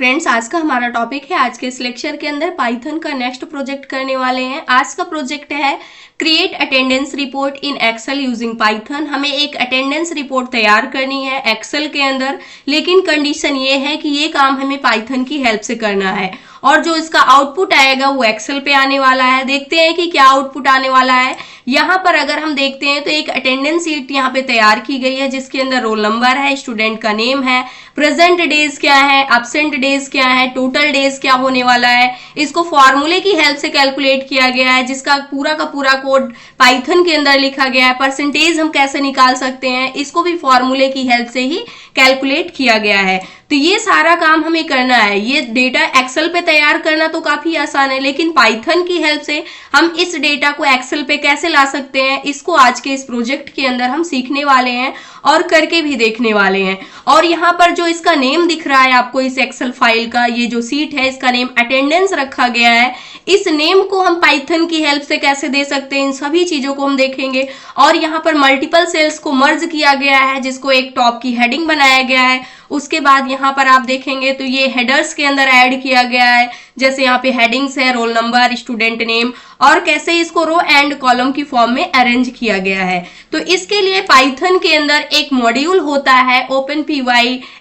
Friends, आज का हमारा टॉपिक है। आज के इस लेक्चर के अंदर पाइथन का नेक्स्ट प्रोजेक्ट करने वाले हैं। आज का प्रोजेक्ट है create attendance report in Excel using Python. हमें एक अटेंडेंस रिपोर्ट तैयार करनी है एक्सेल के अंदर, लेकिन कंडीशन ये है कि ये काम हमें पाइथन की हेल्प से करना है और जो इसका आउटपुट आएगा वो एक्सेल पे आने वाला है। देखते हैं कि क्या आउटपुट आने वाला है। यहाँ पर अगर हम देखते हैं तो एक अटेंडेंस शीट यहाँ पे तैयार की गई है जिसके अंदर रोल नंबर है, स्टूडेंट का नेम है, प्रेजेंट डेज क्या है, एब्सेंट डेज क्या है, टोटल डेज क्या होने वाला है। इसको फॉर्मूले की हेल्प से कैलकुलेट किया गया है जिसका पूरा का पूरा कोड पाइथन के अंदर लिखा गया है। परसेंटेज हम कैसे निकाल सकते हैं इसको भी फॉर्मूले की हेल्प से ही कैलकुलेट किया गया है। तो ये सारा काम हमें करना है। ये डेटा एक्सेल पे तैयार करना तो काफी आसान है, लेकिन पाइथन की हेल्प से हम इस डेटा को एक्सेल पे कैसे ला सकते हैं इसको आज के इस प्रोजेक्ट के अंदर हम सीखने वाले हैं और करके भी देखने वाले हैं। और यहाँ पर जो इसका नेम दिख रहा है आपको, इस एक्सेल फाइल का ये जो सीट है इसका नेम अटेंडेंस रखा गया है। इस नेम को हम पाइथन की हेल्प से कैसे दे सकते हैं इन सभी चीजों को हम देखेंगे। और यहाँ पर मल्टीपल सेल्स को मर्ज किया गया है जिसको एक टॉप की हेडिंग बनाया गया है। उसके बाद यहाँ पर आप देखेंगे तो ये हेडर्स के अंदर ऐड किया गया है, जैसे यहाँ पे हेडिंग्स है, रोल नंबर, स्टूडेंट नेम, और कैसे इसको रो एंड कॉलम की फॉर्म में अरेंज किया गया है। तो इसके लिए पाइथन के अंदर एक मॉड्यूल होता है OpenPy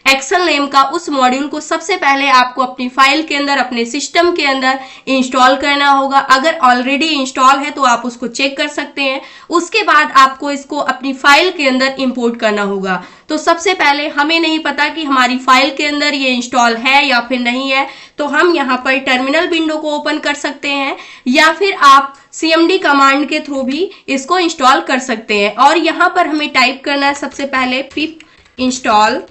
एक्सेल नेम का। उस मॉड्यूल को सबसे पहले आपको अपनी फाइल के अंदर, अपने सिस्टम के अंदर इंस्टॉल करना होगा। अगर ऑलरेडी इंस्टॉल है तो आप उसको चेक कर सकते हैं। उसके बाद आपको इसको अपनी फाइल के अंदर इंपोर्ट करना होगा। तो सबसे पहले हमें नहीं पता कि हमारी फाइल के अंदर ये इंस्टॉल है या फिर नहीं है, तो हम यहाँ पर टर्मिनल विंडो को ओपन कर सकते हैं या फिर आप cmd कमांड के थ्रू भी इसको इंस्टॉल कर सकते हैं। और यहाँ पर हमें टाइप करना है सबसे पहले पिप इंस्टॉल,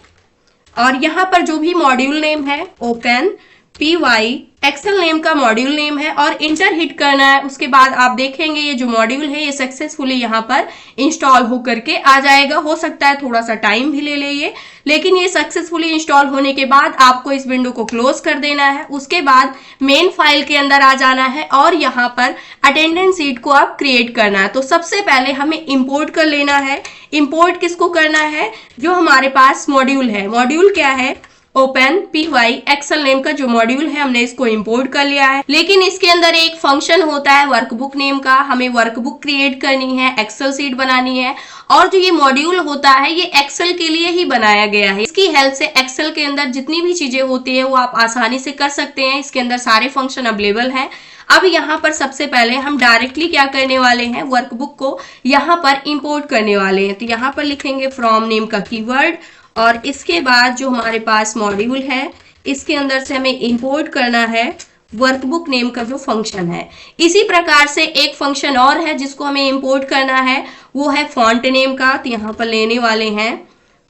और यहाँ पर जो भी मॉड्यूल नेम है OpenPy एक्सेल नेम का मॉड्यूल नेम है और इंटर हिट करना है। उसके बाद आप देखेंगे ये जो मॉड्यूल है ये सक्सेसफुली यहाँ पर इंस्टॉल होकर के आ जाएगा। हो सकता है थोड़ा सा टाइम भी ले ये, लेकिन ये सक्सेसफुली इंस्टॉल होने के बाद आपको इस विंडो को क्लोज कर देना है। उसके बाद मेन फाइल के अंदर आ जाना है और यहाँ पर अटेंडेंस शीट को आप क्रिएट करना है। तो सबसे पहले हमें इंपोर्ट कर लेना है। इंपोर्ट किसको करना है? जो हमारे पास मॉड्यूल है। मॉड्यूल क्या है? OpenPy एक्सेल नेम का जो मॉड्यूल है हमने इसको इंपोर्ट कर लिया है। लेकिन इसके अंदर एक फंक्शन होता है वर्कबुक नेम का। हमें वर्कबुक क्रिएट करनी है, एक्सेल शीट बनानी है, और जो ये मॉड्यूल होता है ये एक्सेल के लिए ही बनाया गया है। इसकी हेल्प से एक्सेल के अंदर जितनी भी चीजें होती है वो आप आसानी से कर सकते हैं। इसके अंदर सारे फंक्शन अवेलेबल हैं। अब यहाँ पर सबसे पहले हम डायरेक्टली क्या करने वाले हैं, वर्कबुक को यहाँ पर इंपोर्ट करने वाले हैं। तो यहाँ पर लिखेंगे फ्रॉम नेम का कीवर्ड, और इसके बाद जो हमारे पास मॉड्यूल है इसके अंदर से हमें इंपोर्ट करना है वर्कबुक नेम का जो फंक्शन है। इसी प्रकार से एक फंक्शन और है जिसको हमें इंपोर्ट करना है, वो है फॉन्ट नेम का। तो यहाँ पर लेने वाले हैं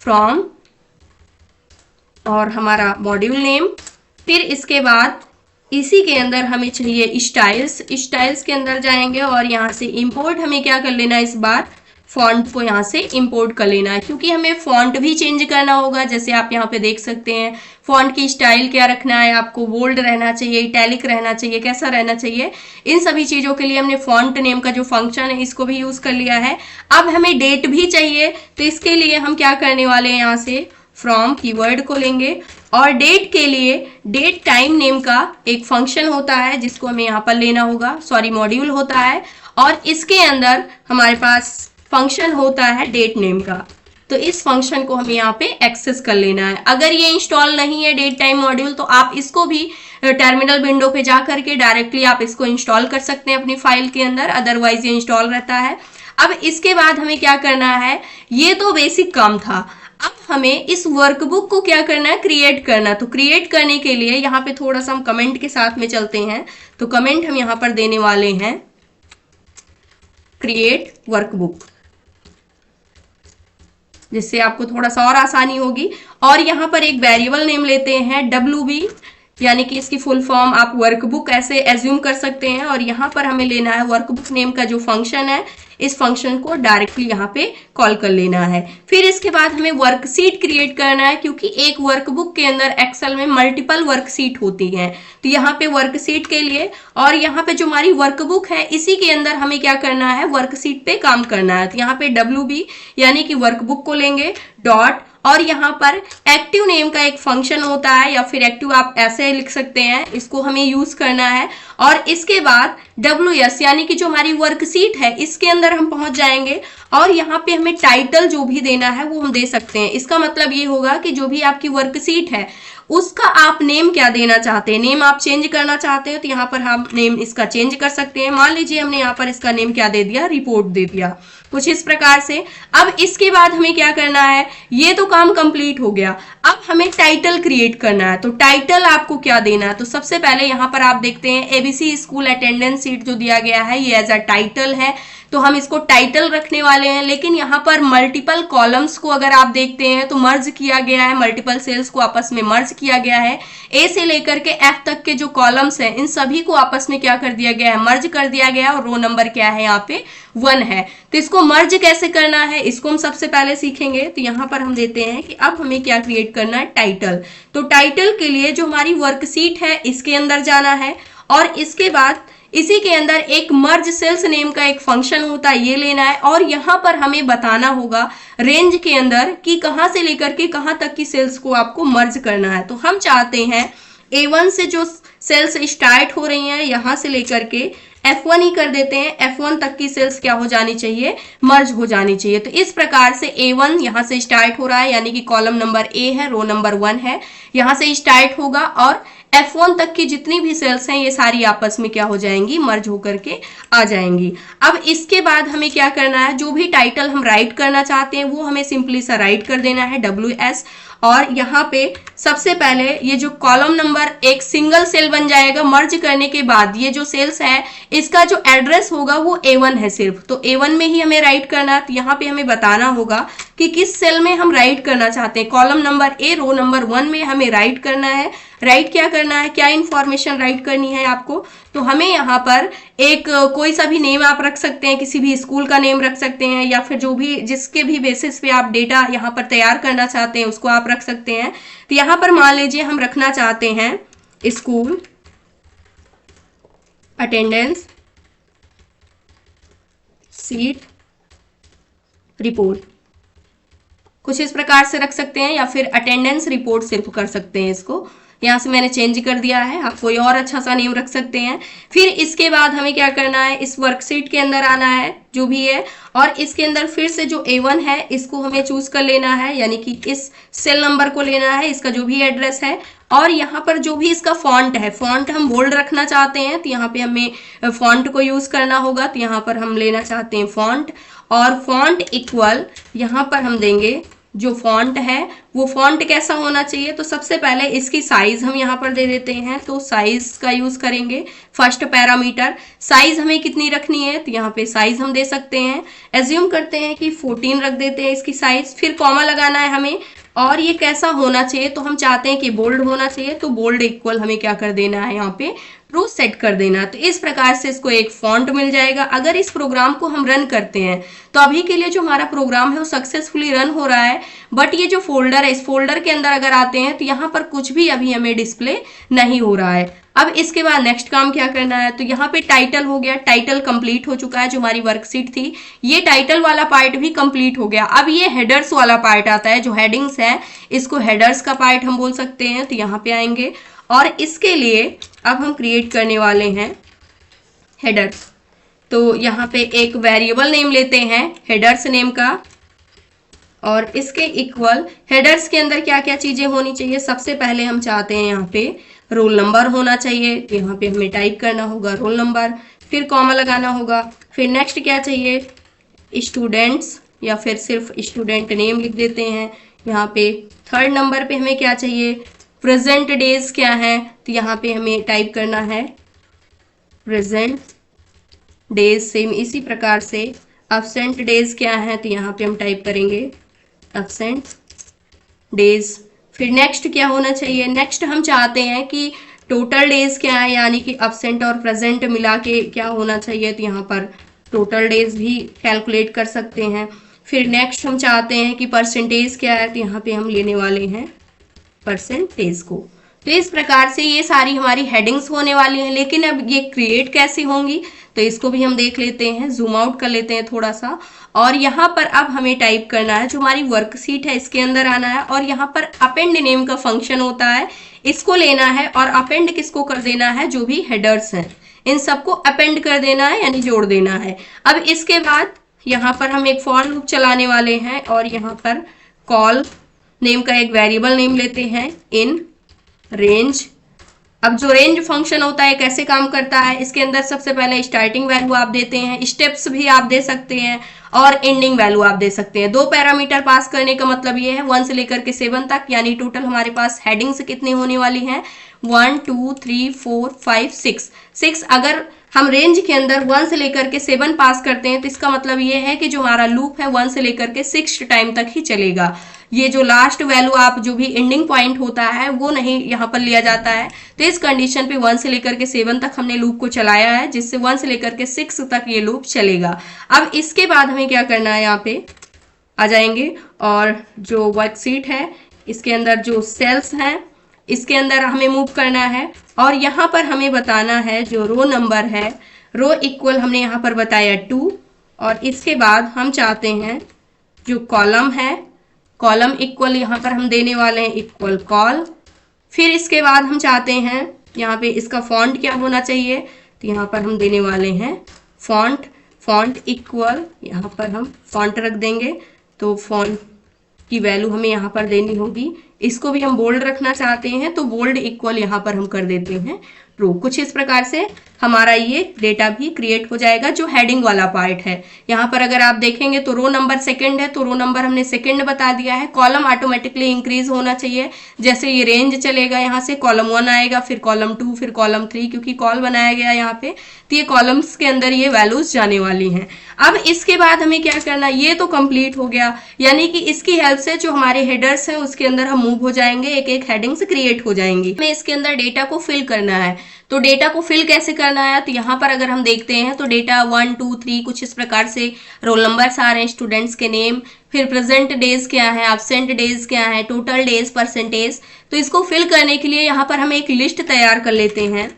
फ्रॉम और हमारा मॉड्यूल नेम। फिर इसके बाद इसी के अंदर हमें चाहिए स्टाइल्स। स्टाइल्स के अंदर जाएंगे और यहाँ से इंपोर्ट हमें क्या कर लेना है, इस बार फॉन्ट को यहाँ से इंपोर्ट कर लेना है, क्योंकि हमें फॉन्ट भी चेंज करना होगा। जैसे आप यहाँ पे देख सकते हैं फॉन्ट की स्टाइल क्या रखना है आपको, बोल्ड रहना चाहिए, इटैलिक रहना चाहिए, कैसा रहना चाहिए। इन सभी चीजों के लिए हमने फॉन्ट नेम का जो फंक्शन है इसको भी यूज कर लिया है। अब हमें डेट भी चाहिए, तो इसके लिए हम क्या करने वाले हैं, यहाँ से फ्रॉम कीवर्ड को लेंगे और डेट के लिए डेट टाइम नेम का एक फंक्शन होता है जिसको हमें यहाँ पर लेना होगा, मॉड्यूल होता है, और इसके अंदर हमारे पास फंक्शन होता है डेट नेम का। तो इस फंक्शन को हमें यहाँ पे एक्सेस कर लेना है। अगर ये इंस्टॉल नहीं है डेट टाइम मॉड्यूल तो आप इसको भी टर्मिनल विंडो पे जा करके डायरेक्टली आप इसको इंस्टॉल कर सकते हैं अपनी फाइल के अंदर, अदरवाइज ये इंस्टॉल रहता है। अब इसके बाद हमें क्या करना है, ये तो बेसिक काम था। अब हमें इस वर्कबुक को क्या करना है, क्रिएट करना। तो क्रिएट करने के लिए यहाँ पे थोड़ा सा हम कमेंट के साथ में चलते हैं। तो कमेंट हम यहाँ पर देने वाले हैं क्रिएट वर्कबुक, जिससे आपको थोड़ा सा और आसानी होगी। और यहाँ पर एक वेरिएबल नेम लेते हैं WB, यानी कि इसकी फुल फॉर्म आप वर्कबुक ऐसे एज्यूम कर सकते हैं। और यहाँ पर हमें लेना है वर्कबुक नेम का जो फंक्शन है, इस फंक्शन को डायरेक्टली यहाँ पे कॉल कर लेना है। फिर इसके बाद हमें वर्कशीट क्रिएट करना है, क्योंकि एक वर्कबुक के अंदर एक्सेल में मल्टीपल वर्कशीट होती हैं। तो यहाँ पे वर्कशीट के लिए और यहाँ पे जो हमारी वर्कबुक है इसी के अंदर हमें क्या करना है, वर्कशीट पे काम करना है। तो यहाँ पे WB यानी कि वर्कबुक को लेंगे डॉट, और यहाँ पर एक्टिव नेम का एक फंक्शन होता है, या फिर एक्टिव आप ऐसे लिख सकते हैं, इसको हमें यूज करना है। और इसके बाद WS यानी कि जो हमारी वर्कशीट है इसके अंदर हम पहुंच जाएंगे और यहाँ पे हमें टाइटल जो भी देना है वो हम दे सकते हैं। इसका मतलब ये होगा कि जो भी आपकी वर्कशीट है उसका आप नेम क्या देना चाहते हैं। नेम आप चेंज करना चाहते हो तो यहाँ पर हम नेम इसका चेंज कर सकते हैं। मान लीजिए हमने यहाँ पर इसका नेम क्या दे दिया, रिपोर्ट दे दिया, कुछ इस प्रकार से। अब इसके बाद हमें क्या करना है, ये तो काम कंप्लीट हो गया, अब हमें टाइटल क्रिएट करना है। तो टाइटल आपको क्या देना है, तो सबसे पहले यहाँ पर आप देखते हैं ABC स्कूल अटेंडेंस शीट जो दिया गया है ये एज अ टाइटल है, तो हम इसको टाइटल रखने वाले हैं। लेकिन यहाँ पर मल्टीपल कॉलम्स को अगर आप देखते हैं तो मर्ज किया गया है, मल्टीपल सेल्स को आपस में मर्ज किया गया है। A से लेकर के F तक के जो कॉलम्स हैं इन सभी को आपस में क्या कर दिया गया है, मर्ज कर दिया गया है। और रो नंबर क्या है, यहाँ पे 1 है। तो इसको मर्ज कैसे करना है इसको हम सबसे पहले सीखेंगे। तो यहाँ पर हम देते हैं कि अब हमें क्या क्रिएट करना है, टाइटल। तो टाइटल के लिए जो हमारी वर्कशीट है इसके अंदर जाना है और इसके बाद इसी के अंदर एक मर्ज सेल्स नेम का एक फंक्शन होता है, ये लेना है। और यहाँ पर हमें बताना होगा रेंज के अंदर कि कहाँ से लेकर के कहाँ तक की सेल्स को आपको मर्ज करना है। तो हम चाहते हैं A1 से जो सेल्स स्टार्ट हो रही हैं यहाँ से लेकर के F1 ही कर देते हैं। F1 तक की सेल्स क्या हो जानी चाहिए, मर्ज हो जानी चाहिए। तो इस प्रकार से A1 यहाँ से स्टार्ट हो रहा है, यानी कि कॉलम नंबर A है, रो नंबर 1 है, यहाँ से स्टार्ट होगा और F1 तक की जितनी भी सेल्स हैं ये सारी आपस में क्या हो जाएंगी, मर्ज होकर के आ जाएंगी। अब इसके बाद हमें क्या करना है, जो भी टाइटल हम राइट करना चाहते हैं वो हमें सिंपली सा राइट कर देना है WS। और यहाँ पे सबसे पहले ये जो कॉलम नंबर एक सिंगल सेल बन जाएगा मर्ज करने के बाद, ये जो सेल्स है इसका जो एड्रेस होगा वो A1 है सिर्फ, तो A1 में ही हमें राइट करना है। तो यहाँ पे हमें बताना होगा कि किस सेल में हम राइट करना चाहते हैं। Column number A row number 1 में हमें राइट करना है। राइट क्या करना है, क्या इंफॉर्मेशन राइट करनी है आपको, तो हमें यहाँ पर एक कोई सा भी नेम आप रख सकते हैं, किसी भी स्कूल का नेम रख सकते हैं, या फिर जो भी जिसके भी बेसिस पे आप डेटा यहाँ पर तैयार करना चाहते हैं उसको आप रख सकते हैं। तो यहाँ पर मान लीजिए हम रखना चाहते हैं स्कूल अटेंडेंस शीट रिपोर्ट, कुछ इस प्रकार से रख सकते हैं, या फिर अटेंडेंस रिपोर्ट सिर्फ कर सकते हैं। इसको यहाँ से मैंने चेंज कर दिया है, आप कोई और अच्छा सा नेम रख सकते हैं। फिर इसके बाद हमें क्या करना है, इस वर्कशीट के अंदर आना है जो भी है, और इसके अंदर फिर से जो A1 है इसको हमें चूज कर लेना है, यानी कि इस सेल नंबर को लेना है, इसका जो भी एड्रेस है। और यहाँ पर जो भी इसका फॉन्ट है, फॉन्ट हम बोल्ड रखना चाहते हैं तो यहाँ पे हमें फॉन्ट को यूज करना होगा। तो यहाँ पर हम लेना चाहते हैं फॉन्ट, और फॉन्ट इक्वल यहाँ पर हम देंगे जो फॉन्ट है वो फॉन्ट कैसा होना चाहिए। तो सबसे पहले इसकी साइज हम यहाँ पर दे देते हैं, तो साइज का यूज करेंगे। फर्स्ट पैरामीटर साइज हमें कितनी रखनी है, तो यहाँ पे साइज हम दे सकते हैं, एज्यूम करते हैं कि 14 रख देते हैं इसकी साइज। फिर कॉमा लगाना है हमें, और ये कैसा होना चाहिए, तो हम चाहते हैं कि बोल्ड होना चाहिए, तो बोल्ड इक्वल हमें क्या कर देना है, यहाँ पे ट्रू सेट कर देना। तो इस प्रकार से इसको एक फॉन्ट मिल जाएगा। अगर इस प्रोग्राम को हम रन करते हैं तो अभी के लिए जो हमारा प्रोग्राम है वो सक्सेसफुली रन हो रहा है, बट ये जो फोल्डर है इस फोल्डर के अंदर अगर आते हैं तो यहाँ पर कुछ भी अभी हमें डिस्प्ले नहीं हो रहा है। अब इसके बाद नेक्स्ट काम क्या करना है, तो यहाँ पे टाइटल हो गया, टाइटल कंप्लीट हो चुका है। जो हमारी वर्कशीट थी ये टाइटल वाला पार्ट भी कंप्लीट हो गया। अब ये हेडर्स वाला पार्ट आता है, जो हेडिंग्स है इसको हेडर्स का पार्ट हम बोल सकते हैं। तो यहाँ पे आएंगे और इसके लिए अब हम क्रिएट करने वाले हैं हेडर्स। तो यहाँ पे एक वेरिएबल नेम लेते हैं हेडर्स नेम का, और इसके इक्वल हेडर्स के अंदर क्या क्या चीजें होनी चाहिए। सबसे पहले हम चाहते हैं यहाँ पे रोल नंबर होना चाहिए, तो यहाँ पे हमें टाइप करना होगा रोल नंबर, फिर कॉमा लगाना होगा। फिर नेक्स्ट क्या चाहिए, स्टूडेंट्स, या फिर सिर्फ स्टूडेंट नेम लिख देते हैं। यहाँ पे थर्ड नंबर पे हमें क्या चाहिए, प्रेजेंट डेज क्या है, तो यहाँ पे हमें टाइप करना है प्रेजेंट डेज। सेम इसी प्रकार से एब्सेंट डेज क्या है, तो यहाँ पे हम टाइप करेंगे एब्सेंट डेज। फिर नेक्स्ट क्या होना चाहिए, नेक्स्ट हम चाहते हैं कि टोटल डेज क्या है, यानी कि एब्सेंट और प्रेजेंट मिला के क्या होना चाहिए, तो यहाँ पर टोटल डेज भी कैलकुलेट कर सकते हैं। फिर नेक्स्ट हम चाहते हैं कि परसेंटेज क्या है, तो यहाँ पे हम लेने वाले हैं परसेंटेज को। तो इस प्रकार से ये सारी हमारी हेडिंग्स होने वाली हैं। लेकिन अब ये क्रिएट कैसे होंगी तो इसको भी हम देख लेते हैं, जूम आउट कर लेते हैं थोड़ा सा। और यहाँ पर अब हमें टाइप करना है, जो हमारी वर्कशीट है इसके अंदर आना है और यहाँ पर अपेंड नेम का फंक्शन होता है, इसको लेना है और अपेंड किसको कर देना है, जो भी हेडर्स हैं इन सबको अपेंड कर देना है, यानी जोड़ देना है। अब इसके बाद यहाँ पर हम एक फॉर लूप चलाने वाले हैं और यहाँ पर कॉल नेम का एक वेरिएबल नेम लेते हैं इन रेंज। अब जो रेंज फंक्शन होता है कैसे काम करता है, इसके अंदर सबसे पहले स्टार्टिंग वैल्यू आप देते हैं, स्टेप्स भी आप दे सकते हैं और एंडिंग वैल्यू आप दे सकते हैं। 2 पैरामीटर पास करने का मतलब ये है 1 से लेकर के 7 तक, यानी टोटल हमारे पास हेडिंग्स कितनी होने वाली हैं 1 2 3 4 5 6। अगर हम रेंज के अंदर 1 से लेकर के 7 पास करते हैं तो इसका मतलब ये है कि जो हमारा लूप है 1 से लेकर के 6 टाइम तक ही चलेगा। ये जो लास्ट वैल्यू आप जो भी एंडिंग पॉइंट होता है वो नहीं यहाँ पर लिया जाता है। तो इस कंडीशन पे 1 से लेकर के 7 तक हमने लूप को चलाया है, जिससे 1 से लेकर के 6 तक ये लूप चलेगा। अब इसके बाद हमें क्या करना है, यहाँ पे आ जाएंगे और जो वर्कशीट है इसके अंदर जो सेल्स हैं इसके अंदर हमें मूव करना है और यहाँ पर हमें बताना है जो रो नंबर है, रो इक्वल हमने यहाँ पर बताया 2। और इसके बाद हम चाहते हैं जो कॉलम है, कॉलम इक्वल यहाँ पर हम देने वाले हैं इक्वल कॉल। फिर इसके बाद हम चाहते हैं यहाँ पे इसका फॉन्ट क्या होना चाहिए, तो यहाँ पर हम देने वाले हैं फॉन्ट इक्वल, यहाँ पर हम फॉन्ट रख देंगे। तो फॉन्ट की वैल्यू हमें यहाँ पर देनी होगी, इसको भी हम बोल्ड रखना चाहते हैं तो बोल्ड इक्वल यहाँ पर हम कर देते हैं रो। कुछ इस प्रकार से हमारा ये डेटा भी क्रिएट हो जाएगा जो हेडिंग वाला पार्ट है। यहाँ पर अगर आप देखेंगे तो रो नंबर सेकंड है तो रो नंबर हमने सेकंड बता दिया है। कॉलम ऑटोमेटिकली इंक्रीज होना चाहिए, जैसे ये रेंज चलेगा यहाँ से कॉलम 1 आएगा, फिर कॉलम 2, फिर कॉलम 3, क्योंकि कॉल बनाया गया यहाँ पे तो ये कॉलम्स के अंदर ये वैल्यूज जाने वाली हैं। अब इसके बाद हमें क्या करना, ये तो कंप्लीट हो गया, यानी कि इसकी हेल्प से जो हमारे हेडर्स हैं उसके अंदर हम मूव हो जाएंगे, एक एक हेडिंग्स क्रिएट हो जाएंगी। हमें इसके अंदर डेटा को फिल करना है। तो डेटा को फिल कैसे करना है, तो यहाँ पर अगर हम देखते हैं तो डेटा 1 2 3 कुछ इस प्रकार से रोल नंबर्स आ रहे हैं, स्टूडेंट्स के नेम, फिर प्रेजेंट डेज क्या है, एब्सेंट डेज क्या है, टोटल डेज, परसेंटेज। तो इसको फिल करने के लिए यहाँ पर हम एक लिस्ट तैयार कर लेते हैं,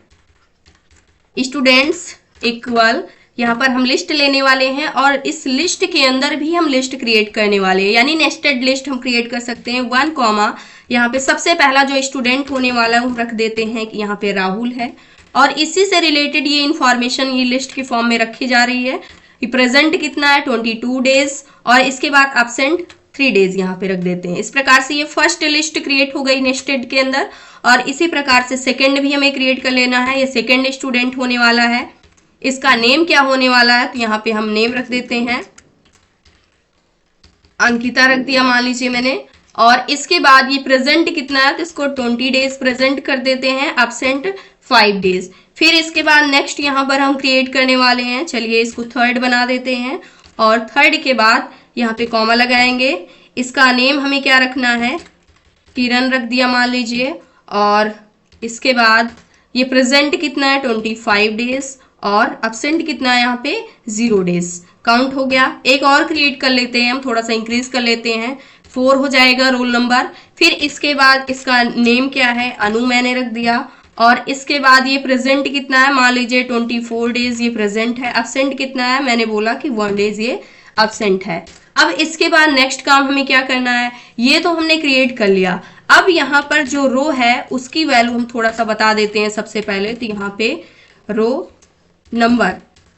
स्टूडेंट्स इक्वल, यहाँ पर हम लिस्ट लेने वाले हैं और इस लिस्ट के अंदर भी हम लिस्ट क्रिएट करने वाले हैं, यानी नेस्टेड लिस्ट हम क्रिएट कर सकते हैं। 1 कॉमा यहाँ पे सबसे पहला जो स्टूडेंट होने वाला है हम रख देते हैं कि यहाँ पे राहुल है और इसी से रिलेटेड ये इंफॉर्मेशन ये लिस्ट की फॉर्म में रखी जा रही है। प्रेजेंट कितना है 22 डेज और इसके बाद एब्सेंट 3 डेज यहाँ पे रख देते हैं। इस प्रकार से ये फर्स्ट लिस्ट क्रिएट हो गई नेस्टेड के अंदर और इसी प्रकार से सेकेंड भी हमें क्रिएट कर लेना है। ये सेकेंड स्टूडेंट होने वाला है, इसका नेम क्या होने वाला है, तो यहाँ पे हम नेम रख देते हैं, अंकिता रख दिया मान लीजिए मैंने। और इसके बाद ये प्रेजेंट कितना है तो इसको 20 डेज प्रेजेंट कर देते हैं, एब्सेंट 5 डेज। फिर इसके बाद नेक्स्ट यहाँ पर हम क्रिएट करने वाले हैं, चलिए इसको थर्ड बना देते हैं और थर्ड के बाद यहाँ पे कॉमा लगाएंगे। इसका नेम हमें क्या रखना है, किरण रख दिया मान लीजिए। और इसके बाद ये प्रेजेंट कितना है 25 डेज और एब्सेंट कितना है यहाँ पे 0 डेज, काउंट हो गया। एक और क्रिएट कर लेते हैं हम, थोड़ा सा इंक्रीज कर लेते हैं, 4 हो जाएगा रोल नंबर। फिर इसके बाद इसका नेम क्या है, अनु मैंने रख दिया। और इसके बाद ये प्रेजेंट कितना है, मान लीजिए 24 डेज ये प्रेजेंट है, एब्सेंट कितना है, मैंने बोला कि 1 डेज ये एब्सेंट है। अब इसके बाद नेक्स्ट काम हमें क्या करना है, ये तो हमने क्रिएट कर लिया। अब यहाँ पर जो रो है उसकी वैल्यू हम थोड़ा सा बता देते हैं। सबसे पहले तो यहाँ पे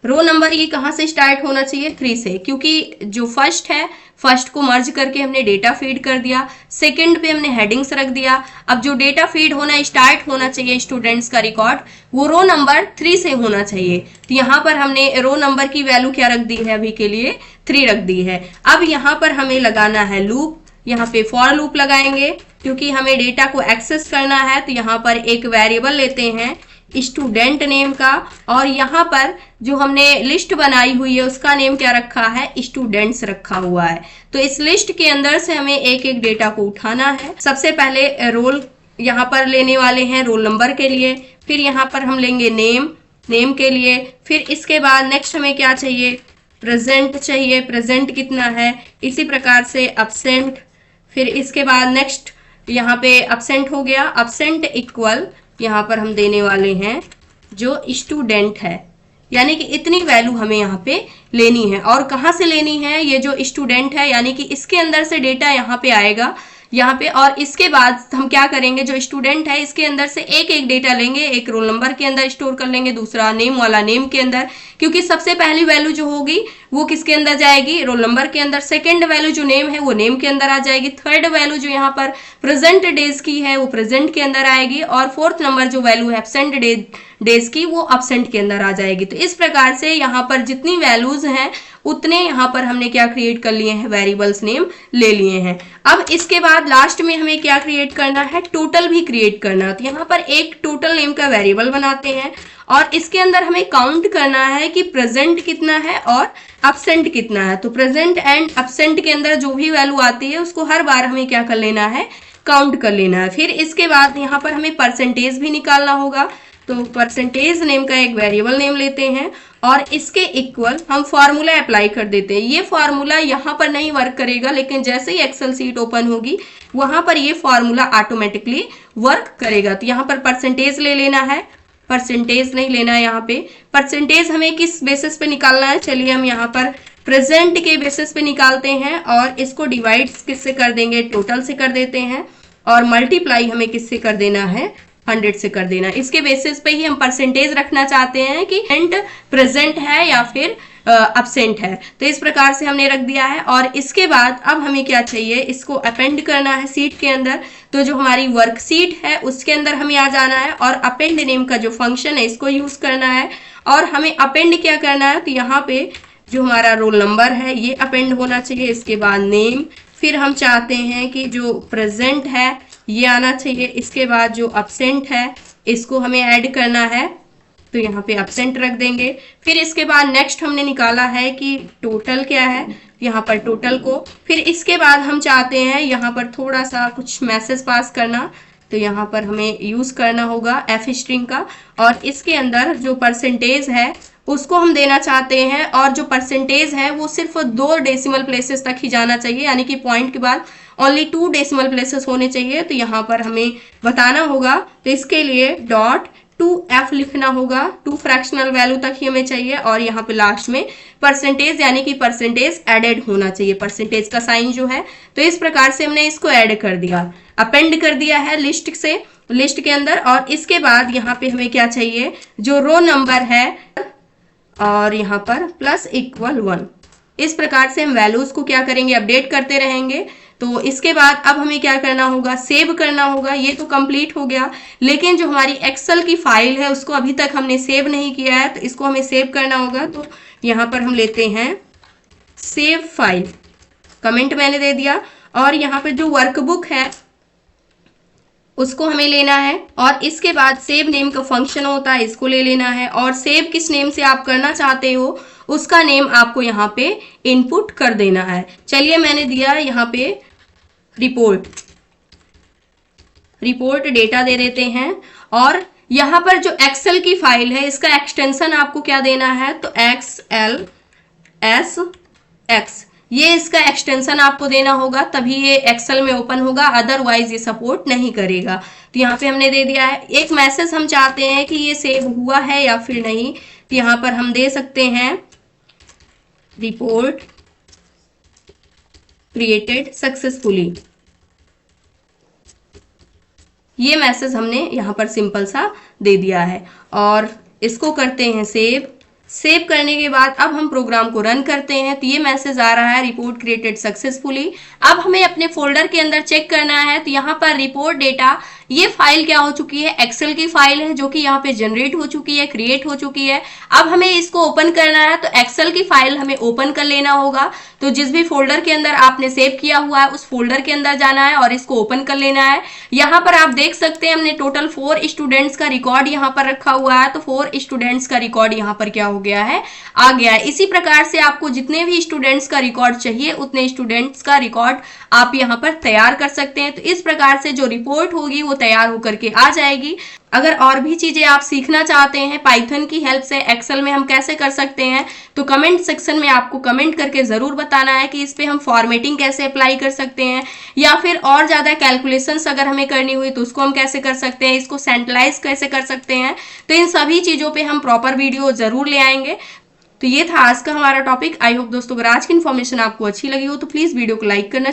रो नंबर ये कहाँ से स्टार्ट होना चाहिए, 3 से, क्योंकि जो फर्स्ट है फर्स्ट को मर्ज करके हमने डेटा फीड कर दिया, सेकंड पे हमने हेडिंग्स रख दिया। अब जो डेटा फीड होना स्टार्ट होना चाहिए स्टूडेंट्स का रिकॉर्ड, वो रो नंबर 3 से होना चाहिए। तो यहाँ पर हमने रो नंबर की वैल्यू क्या रख दी है, अभी के लिए 3 रख दी है। अब यहाँ पर हमें लगाना है लूप, यहाँ पे फॉर लूप लगाएंगे क्योंकि हमें डेटा को एक्सेस करना है। तो यहाँ पर एक वेरिएबल लेते हैं स्टूडेंट नेम का और यहाँ पर जो हमने लिस्ट बनाई हुई है उसका नेम क्या रखा है, स्टूडेंट्स रखा हुआ है। तो इस लिस्ट के अंदर से हमें एक एक डेटा को उठाना है। सबसे पहले रोल यहाँ पर लेने वाले हैं रोल नंबर के लिए, फिर यहाँ पर हम लेंगे नेम के लिए, फिर इसके बाद नेक्स्ट हमें क्या चाहिए, प्रेजेंट चाहिए, प्रेजेंट कितना है, इसी प्रकार से एब्सेंट, फिर इसके बाद नेक्स्ट यहाँ पे absent हो गया, absent इक्वल यहाँ पर हम देने वाले हैं जो स्टूडेंट है, यानी कि इतनी वैल्यू हमें यहाँ पे लेनी है। और कहाँ से लेनी है, ये जो स्टूडेंट है यानी कि इसके अंदर से डेटा यहाँ पे आएगा यहाँ पे, और इसके बाद हम क्या करेंगे, जो स्टूडेंट है इसके अंदर से एक एक डेटा लेंगे, एक रोल नंबर के अंदर स्टोर कर लेंगे, दूसरा नेम वाला नेम के अंदर, क्योंकि सबसे पहली वैल्यू जो होगी वो किसके अंदर जाएगी, रोल नंबर के अंदर। सेकंड वैल्यू जो नेम है वो नेम के अंदर आ जाएगी। थर्ड वैल्यू जो यहाँ पर प्रेजेंट डेज की है वो प्रेजेंट के अंदर आएगी, और फोर्थ नंबर जो वैल्यू है एब्सेंट डेज की वो एब्सेंट के अंदर आ जाएगी। तो इस प्रकार से यहाँ पर जितनी वैल्यूज हैं उतने यहाँ पर हमने क्या क्रिएट कर लिए हैं, वेरिएबल्स नेम ले लिए हैं। अब इसके बाद लास्ट में हमें क्या क्रिएट करना है, टोटल भी क्रिएट करना है। तो यहाँ पर एक टोटल नेम का वेरिएबल बनाते हैं और इसके अंदर हमें काउंट करना है कि प्रेजेंट कितना है और एब्सेंट कितना है। तो प्रेजेंट एंड एब्सेंट के अंदर जो भी वैल्यू आती है उसको हर बार हमें क्या कर लेना है, काउंट कर लेना है। फिर इसके बाद यहाँ पर हमें परसेंटेज भी निकालना होगा। तो परसेंटेज नेम का एक वेरिएबल नेम लेते हैं और इसके इक्वल हम फॉर्मूला अप्लाई कर देते हैं। ये फॉर्मूला यहाँ पर नहीं वर्क करेगा, लेकिन जैसे ही एक्सेल सीट ओपन होगी वहां पर ये फॉर्मूला ऑटोमेटिकली वर्क करेगा। तो यहाँ पर परसेंटेज ले लेना है, परसेंटेज नहीं लेना है। यहाँ पे परसेंटेज हमें किस बेसिस पे निकालना है, चलिए हम यहाँ पर प्रेजेंट के बेसिस पे निकालते हैं और इसको डिवाइड किससे कर देंगे, टोटल से कर देते हैं, और मल्टीप्लाई हमें किससे कर देना है, 100 से कर देना। इसके बेसिस पे ही हम परसेंटेज रखना चाहते हैं कि प्रेजेंट है या फिर एब्सेंट है। तो इस प्रकार से हमने रख दिया है। और इसके बाद अब हमें क्या चाहिए, इसको अपेंड करना है सीट के अंदर। तो जो हमारी वर्कशीट है उसके अंदर हमें आ जाना है और अपेंड नेम का जो फंक्शन है इसको यूज करना है। और हमें अपेंड क्या करना है, तो यहाँ पे जो हमारा रोल नंबर है ये अपेंड होना चाहिए, इसके बाद नेम, फिर हम चाहते हैं कि जो प्रेजेंट है ये आना चाहिए, इसके बाद जो एब्सेंट है इसको हमें ऐड करना है, तो यहाँ पे एब्सेंट रख देंगे। फिर इसके बाद नेक्स्ट हमने निकाला है कि टोटल क्या है, यहाँ पर टोटल को, फिर इसके बाद हम चाहते हैं यहाँ पर थोड़ा सा कुछ मैसेज पास करना, तो यहाँ पर हमें यूज करना होगा एफ स्ट्रिंग का, और इसके अंदर जो परसेंटेज है उसको हम देना चाहते हैं, और जो परसेंटेज है वो सिर्फ 2 डेसिमल प्लेसेस तक ही जाना चाहिए, यानी कि पॉइंट के बाद ओनली 2 डेसिमल प्लेसेस होने चाहिए। तो यहाँ पर हमें बताना होगा, तो इसके लिए .2f लिखना होगा, 2 फ्रैक्शनल वैल्यू तक ही हमें चाहिए, और यहाँ पे लास्ट में परसेंटेज यानी कि परसेंटेज एडेड होना चाहिए, परसेंटेज का साइन जो है। तो इस प्रकार से हमने इसको ऐड कर दिया, अपेंड कर दिया है लिस्ट से, लिस्ट के अंदर। और इसके बाद यहाँ पे हमें क्या चाहिए, जो रो नंबर है और यहाँ पर प्लस इक्वल 1, इस प्रकार से हम वैल्यूज को क्या करेंगे, अपडेट करते रहेंगे। तो इसके बाद अब हमें क्या करना होगा, सेव करना होगा। ये तो कंप्लीट हो गया, लेकिन जो हमारी एक्सेल की फाइल है उसको अभी तक हमने सेव नहीं किया है, तो इसको हमें सेव करना होगा। तो यहाँ पर हम लेते हैं सेव फाइल, कमेंट मैंने दे दिया, और यहाँ पर जो वर्कबुक है उसको हमें लेना है, और इसके बाद सेव नेम का फंक्शन होता है इसको ले लेना है, और सेव किस नेम से आप करना चाहते हो उसका नेम आपको यहाँ पे इनपुट कर देना है। चलिए मैंने दिया यहाँ पे रिपोर्ट डेटा दे देते हैं, और यहाँ पर जो एक्सेल की फाइल है इसका एक्सटेंशन आपको क्या देना है, तो XLSX, ये इसका एक्सटेंशन आपको देना होगा, तभी ये एक्सेल में ओपन होगा, अदरवाइज ये सपोर्ट नहीं करेगा। तो यहाँ पे हमने दे दिया है। एक मैसेज हम चाहते हैं कि ये सेव हुआ है या फिर नहीं, तो यहाँ पर हम दे सकते हैं रिपोर्ट क्रिएटेड सक्सेसफुली, ये मैसेज हमने यहाँ पर सिंपल सा दे दिया है, और इसको करते हैं सेव। सेव करने के बाद अब हम प्रोग्राम को रन करते हैं, तो ये मैसेज आ रहा है रिपोर्ट क्रिएटेड सक्सेसफुली। अब हमें अपने फोल्डर के अंदर चेक करना है, तो यहाँ पर रिपोर्ट डेटा, ये फाइल क्या हो चुकी है, एक्सेल की फाइल है जो कि यहाँ पे जनरेट हो चुकी है, क्रिएट हो चुकी है। अब हमें इसको ओपन करना है, तो एक्सेल की फाइल हमें ओपन कर लेना होगा। तो जिस भी फोल्डर के अंदर आपने सेव किया हुआ है उस फोल्डर के अंदर जाना है और इसको ओपन कर लेना है। यहाँ पर आप देख सकते हैं हमने टोटल 4 स्टूडेंट्स का रिकॉर्ड यहाँ पर रखा हुआ है, तो 4 स्टूडेंट्स का रिकॉर्ड यहाँ पर क्या हो गया है, आ गया है। इसी प्रकार से आपको जितने भी स्टूडेंट्स का रिकॉर्ड चाहिए उतने स्टूडेंट्स का रिकॉर्ड आप यहाँ पर तैयार कर सकते हैं। तो इस प्रकार से जो रिपोर्ट होगी वो तैयार होकर के आ जाएगी। अगर और भी चीजें आप सीखना चाहते हैं पाइथन की हेल्प से एक्सेल में हम कैसे कर सकते हैं, तो कमेंट सेक्शन में आपको कमेंट करके जरूर बताना है कि इस पे हम फॉर्मेटिंग कैसे अप्लाई कर सकते हैं, या फिर और ज्यादा कैलकुलेशंस अगर हमें करनी हुई तो उसको हम कैसे कर सकते हैं, इसको सेंट्रलाइज कैसे कर सकते हैं। तो इन सभी चीजों पे हम प्रॉपर वीडियो जरूर ले आएंगे। तो ये था आज का हमारा टॉपिक। आई होप दोस्तों अगर आज की इन्फॉर्मेशन आपको अच्छी लगी हो तो प्लीज वीडियो को लाइक करना